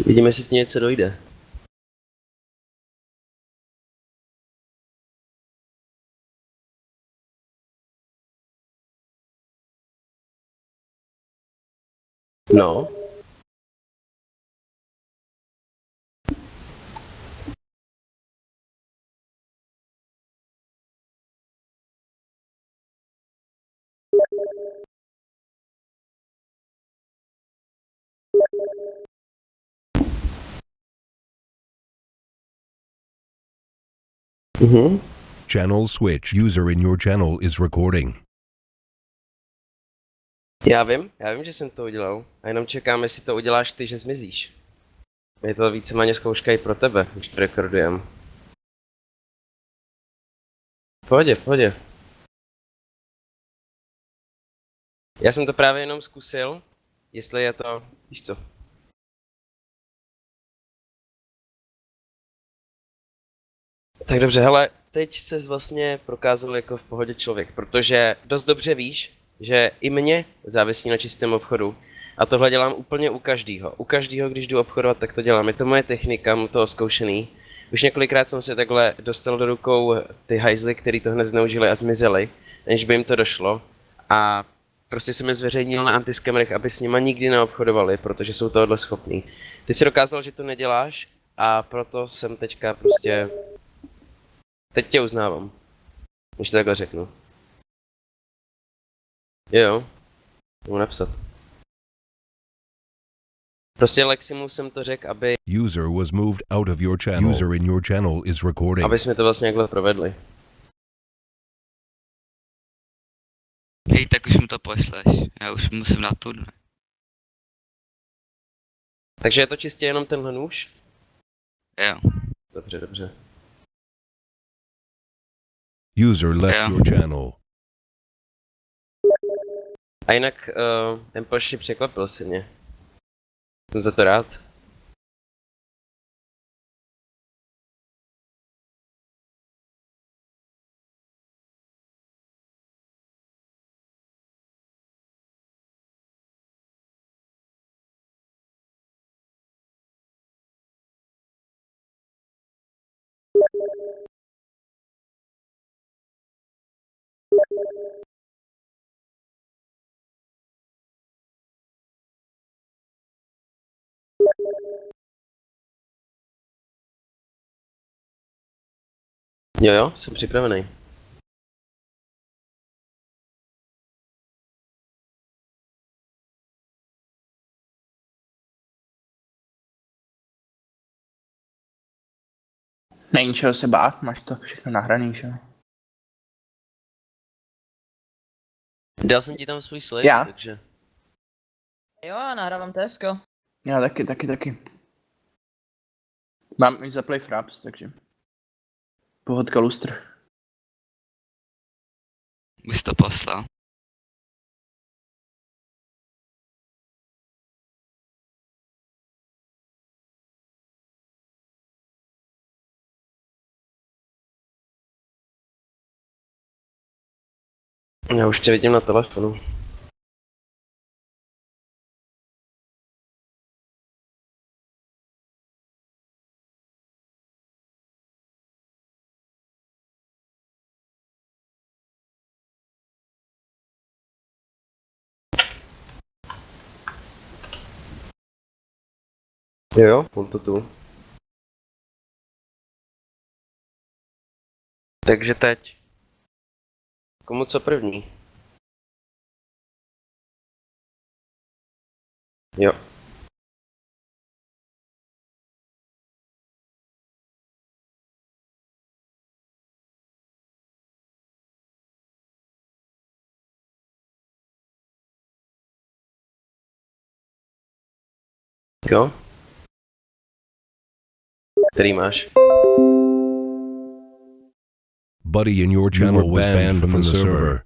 Vidíme, jestli ti něco dojde. No. Mhm. Channel switch. User in your channel is recording. Já vím, že jsem to udělal. A jenom čekám, jestli to uděláš ty, že zmizíš. Je to víceméně zkouška i pro tebe, když to rekordujem. V pohodě. Já jsem to právě jenom zkusil, jestli je to, víš co. Tak dobře, hele, teď ses vlastně prokázal jako v pohodě člověk, protože dost dobře víš, že i mě závisí na čistém obchodu. A tohle dělám úplně u každého. U každého, když jdu obchodovat, tak to dělám. Je to moje technika, mám to zkoušený. Už několikrát jsem si takhle dostal do rukou ty hajzly, který to hned zneužili a zmizeli, než by jim to došlo. A prostě jsem je zveřejnil na antiskamerech, aby s nima nikdy neobchodovali, protože jsou tohle schopní. Ty si dokázal, že to neděláš a proto jsem teďka prostě... Teď tě uznávám. Když to takhle řeknu. Jo. Můžu napsat. Prostě Leximu jsem to řekl, aby... User was moved out of your channel. User in your channel is recording. Aby jsme to vlastně takhle provedli. Hej, tak už mi to pošleš. Já už musím na turnaj. Takže je to čistě jenom tenhle nůž? Jo. Dobře. User left Yeah. your channel. A jinak, Empleši překvapil si mě. Jsem za to rád. Jo, jsem připravený. Není čeho se bát, máš to všechno nahraný, že? Dal jsem ti tam svůj slide, Já? takže... Jo, já nahrávám Tesko. Já taky. Mám i za Play Fraps, takže... Pohodka lustr. Už to poslal. Já už tě vidím na telefonu. Jo, on to tu. Takže teď. Komu co první? Jo. Jo? Který máš? Buddy in your channel was banned from the server.